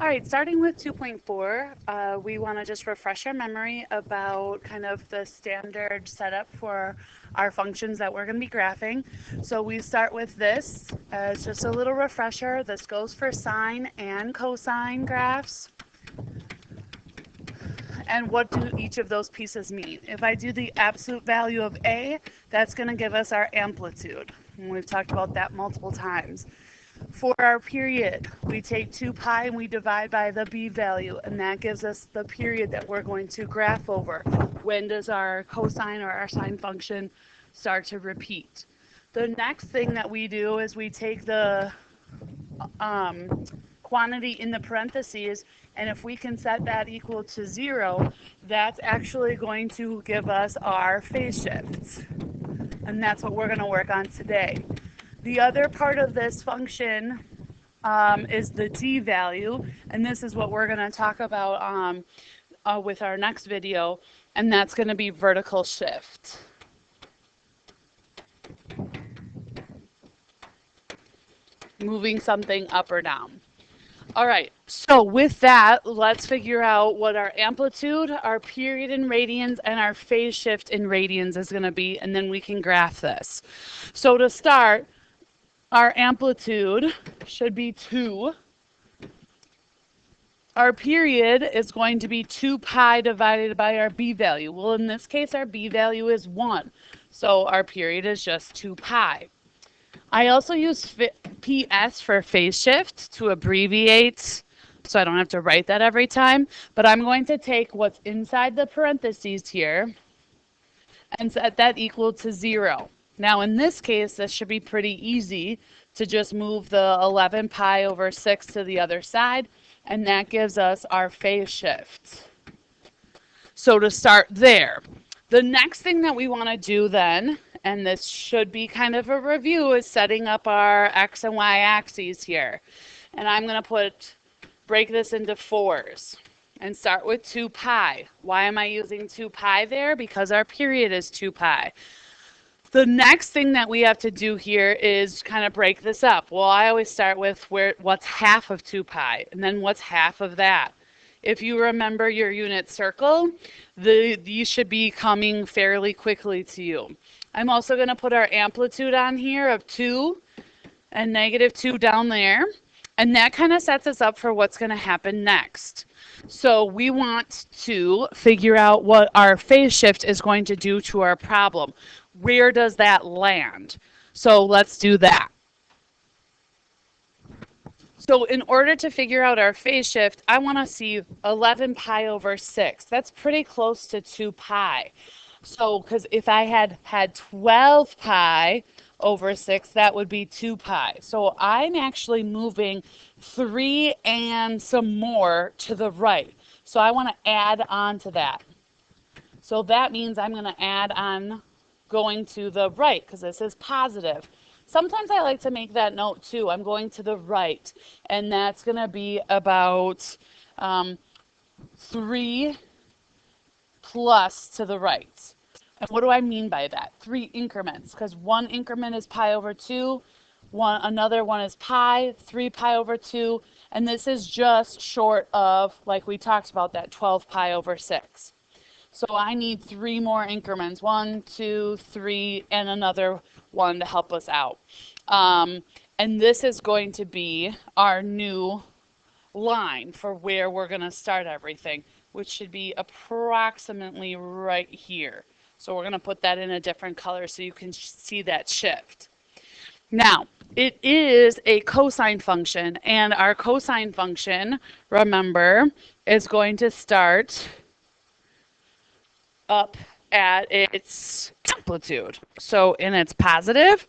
All right, starting with 2.4, we want to just refresh our memory about kind of the standard setup for our functions that we're going to be graphing. So we start with this as just a little refresher. This goes for sine and cosine graphs. And what do each of those pieces mean? If I do the absolute value of A, that's going to give us our amplitude. And we've talked about that multiple times. For our period, we take 2 pi and we divide by the b value, and that gives us the period that we're going to graph over. When does our cosine or our sine function start to repeat? The next thing that we do is we take the quantity in the parentheses, and if we can set that equal to 0, that's actually going to give us our phase shifts. And that's what we're going to work on today. The other part of this function is the d value, and this is what we're going to talk about with our next video, and that's going to be vertical shift. Moving something up or down. All right, so with that, let's figure out what our amplitude, our period in radians, and our phase shift in radians is going to be, and then we can graph this. So to start, our amplitude should be 2. Our period is going to be 2 pi divided by our b value. Well, in this case, our b value is 1, so our period is just 2 pi. I also use PS for phase shift to abbreviate, so I don't have to write that every time. But I'm going to take what's inside the parentheses here and set that equal to 0. Now, in this case, this should be pretty easy to just move the 11 pi over 6 to the other side, and that gives us our phase shift. So to start there, the next thing that we want to do then, and this should be kind of a review, is setting up our x and y axes here. And I'm going to break this into 4s and start with 2 pi. Why am I using 2 pi there? Because our period is 2 pi. The next thing that we have to do here is kind of break this up. Well, I always start with what's half of 2 pi, and then what's half of that. If you remember your unit circle, these should be coming fairly quickly to you. I'm also going to put our amplitude on here of 2 and -2 down there. And that kind of sets us up for what's going to happen next. So we want to figure out what our phase shift is going to do to our problem. Where does that land? So let's do that. So in order to figure out our phase shift, I want to see 11 pi over 6. That's pretty close to 2 pi. So, because if I had 12 pi over 6, that would be 2 pi. So I'm actually moving 3 and some more to the right. So I want to add on to that. So that means I'm going to add on going to the right, because this is positive. Sometimes I like to make that note too. I'm going to the right, and that's going to be about 3 plus to the right. And what do I mean by that? 3 increments, because one increment is pi over 2, another one is pi, 3 pi over 2, and this is just short of, like we talked about, that 12 pi over 6. So I need 3 more increments, 1, 2, 3, and another one to help us out. And this is going to be our new line for where we're going to start everything, which should be approximately right here. So we're going to put that in a different color so you can see that shift. Now, it is a cosine function, and our cosine function, remember, is going to start up at its amplitude. So, and it's positive.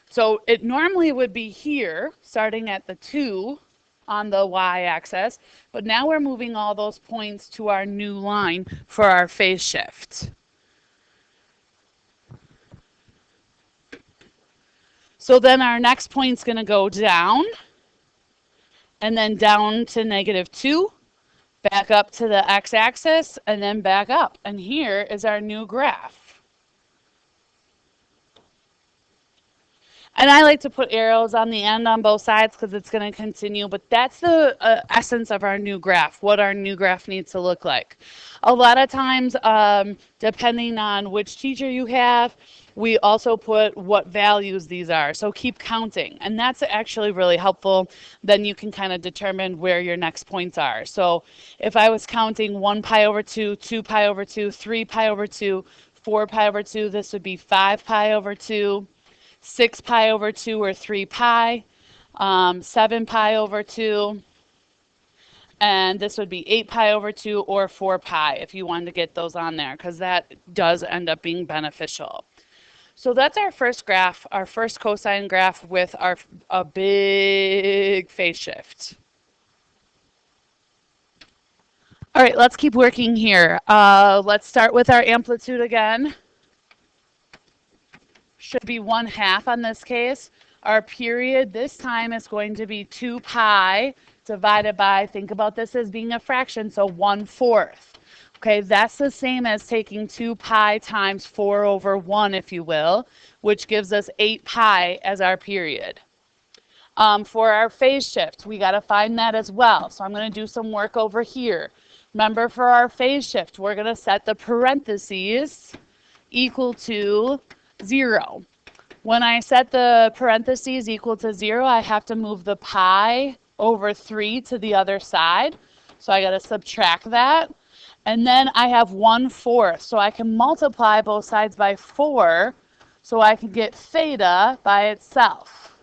So it normally would be here, starting at the 2 on the y-axis, but now we're moving all those points to our new line for our phase shift. So then our next point's going to go down, and then down to -2, back up to the x-axis, and then back up. And here is our new graph. And I like to put arrows on the end on both sides because it's going to continue. But that's the essence of our new graph, what our new graph needs to look like. A lot of times, depending on which teacher you have, we also put what values these are. So keep counting. And that's actually really helpful. Then you can kind of determine where your next points are. So if I was counting 1 pi over 2, 2 pi over 2, 3 pi over 2, 4 pi over 2, this would be 5 pi over 2. 6 pi over 2 or 3 pi, 7 pi over 2, and this would be 8 pi over 2 or 4 pi if you wanted to get those on there, because that does end up being beneficial. So that's our first graph, our first cosine graph with a big phase shift. All right, let's keep working here. Let's start with our amplitude again. Should be 1/2 on this case. Our period this time is going to be 2 pi divided by, think about this as being a fraction, so 1/4. Okay, that's the same as taking 2 pi times 4 over 1, if you will, which gives us 8 pi as our period. For our phase shift, we got to find that as well. So I'm going to do some work over here. Remember, for our phase shift, we're going to set the parentheses equal to 0. When I set the parentheses equal to 0, I have to move the pi over 3 to the other side. So I got to subtract that. And then I have 1/4. So I can multiply both sides by 4 so I can get theta by itself.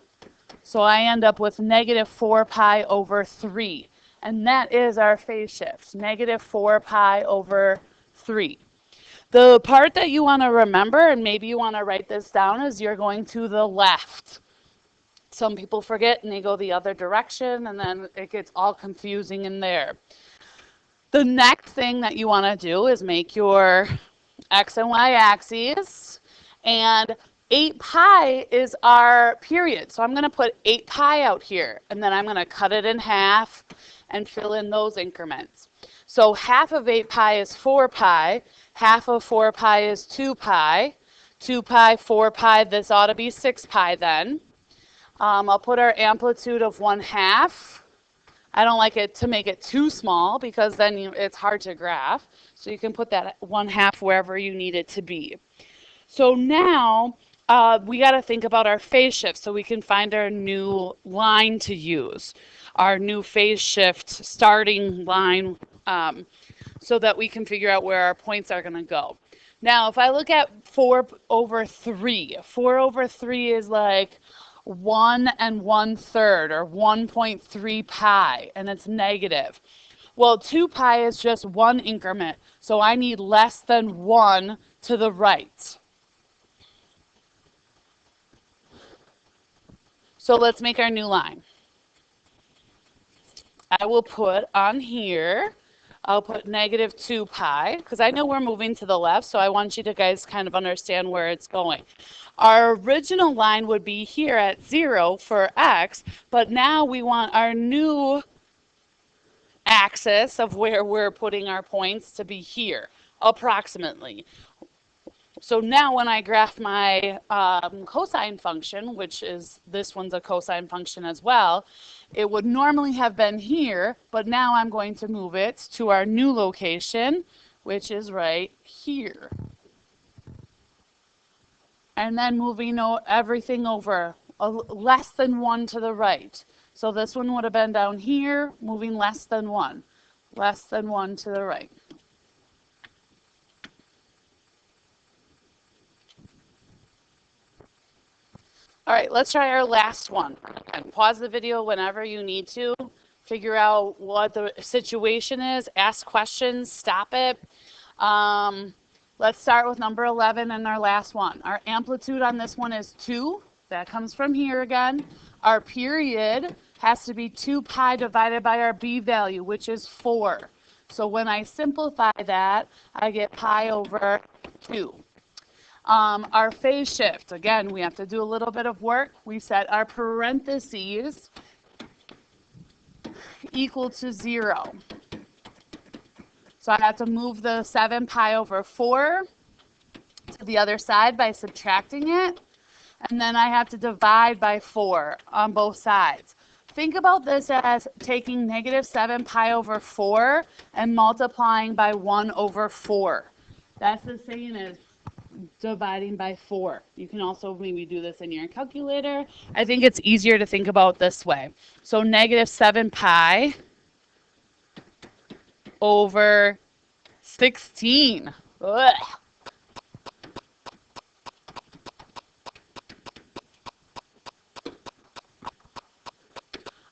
So I end up with negative 4 pi over 3. And that is our phase shift, negative 4 pi over 3. The part that you want to remember, and maybe you want to write this down, is you're going to the left. Some people forget and they go the other direction, and then it gets all confusing in there. The next thing that you want to do is make your x and y axes, and 8 pi is our period. So I'm going to put 8 pi out here, and then I'm going to cut it in half and fill in those increments. So half of 8 pi is 4 pi. Half of 4 pi is 2 pi. 2 pi, 4 pi, this ought to be 6 pi then. I'll put our amplitude of 1/2. I don't like it to make it too small because then it's hard to graph. So you can put that 1/2 wherever you need it to be. So now we got to think about our phase shift so we can find our new line to use, our new phase shift starting line, so that we can figure out where our points are going to go. Now, if I look at 4 over 3, 4 over 3 is like 1 1/3 or 1.3 pi, and it's negative. Well, 2 pi is just one increment, so I need less than 1 to the right. So let's make our new line. I will put on here, I'll put negative 2 pi, because I know we're moving to the left, so I want you to guys kind of understand where it's going. Our original line would be here at 0 for x, but now we want our new axis of where we're putting our points to be here, approximately. So now when I graph my cosine function, which is, this one's a cosine function as well, it would normally have been here, but now I'm going to move it to our new location, which is right here. And then moving everything over less than 1 to the right. So this one would have been down here, moving less than 1 to the right. All right, let's try our last one. And pause the video whenever you need to. Figure out what the situation is. Ask questions. Stop it. Let's start with number 11 and our last one. Our amplitude on this one is 2. That comes from here again. Our period has to be 2 pi divided by our b value, which is 4. So when I simplify that, I get pi over 2. Our phase shift, again, we have to do a little bit of work. We set our parentheses equal to 0. So I have to move the 7 pi over 4 to the other side by subtracting it. and then I have to divide by 4 on both sides. Think about this as taking negative 7 pi over 4 and multiplying by 1 over 4. That's the same as dividing by 4. You can also maybe do this in your calculator. I think it's easier to think about this way. So negative 7 pi over 16. Ugh.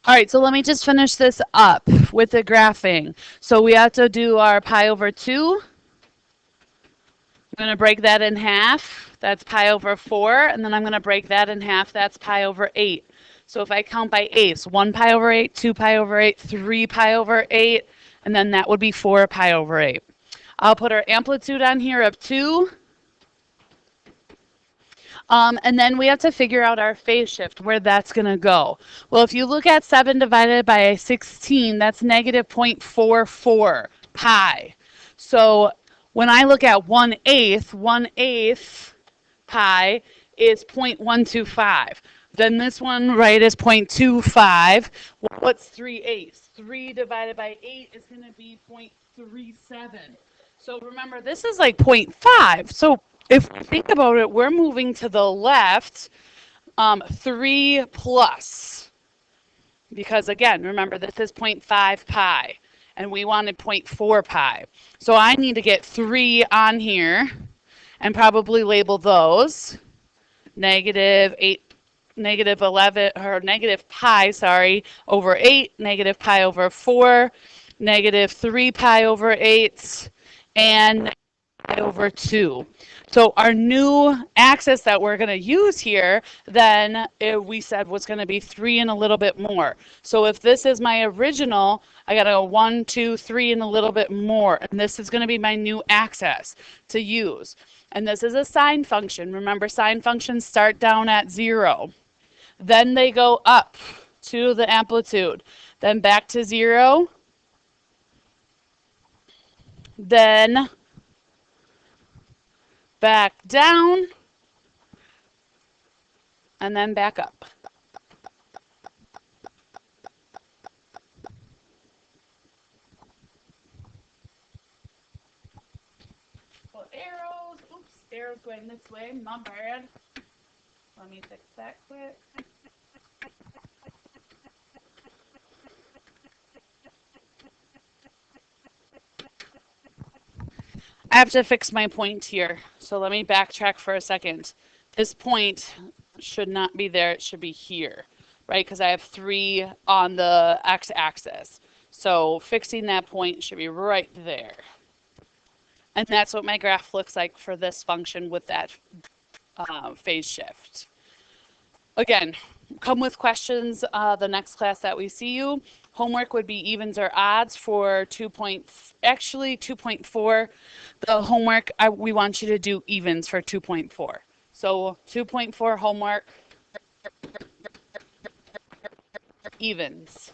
All right, so let me just finish this up with the graphing. So we have to do our pi over 2. I'm going to break that in half. That's pi over 4. And then I'm going to break that in half. That's pi over 8. So if I count by eighths, 1 pi over 8, 2 pi over 8, 3 pi over 8, and then that would be 4 pi over 8. I'll put our amplitude on here of 2. And then we have to figure out our phase shift, where that's going to go. Well, if you look at 7 divided by 16, that's negative 0.44 pi. So when I look at 1/8 pi is 0.125. Then this one, right, is 0.25. What's 3/8? 3 divided by 8 is going to be 0.37. So remember, this is like 0.5. So if we think about it, we're moving to the left 3 plus. Because again, remember, this is 0.5 pi. And we wanted 0.4 pi. So I need to get 3 on here and probably label those. Negative 8, negative 11, or negative pi, sorry, over 8, negative pi over 4, negative 3 pi over 8, and pi over 2. So our new axis that we're going to use here, then we said was going to be 3 and a little bit more. So if this is my original, I got to go 1, 2, 3 and a little bit more. And this is going to be my new axis to use. And this is a sine function. Remember, sine functions start down at 0. Then they go up to the amplitude. Then back to 0. Then back down, and then back up. Well, arrows, oops, arrows going this way, my bad. Let me fix that quick. I have to fix my point here, so let me backtrack for a second. This point should not be there, it should be here, right? Because I have 3 on the x-axis. So fixing that point should be right there. And that's what my graph looks like for this function with that phase shift. Again, come with questions the next class that we see you. Homework would be evens or odds for 2.4. The homework, we want you to do evens for 2.4. So 2.4 homework, evens.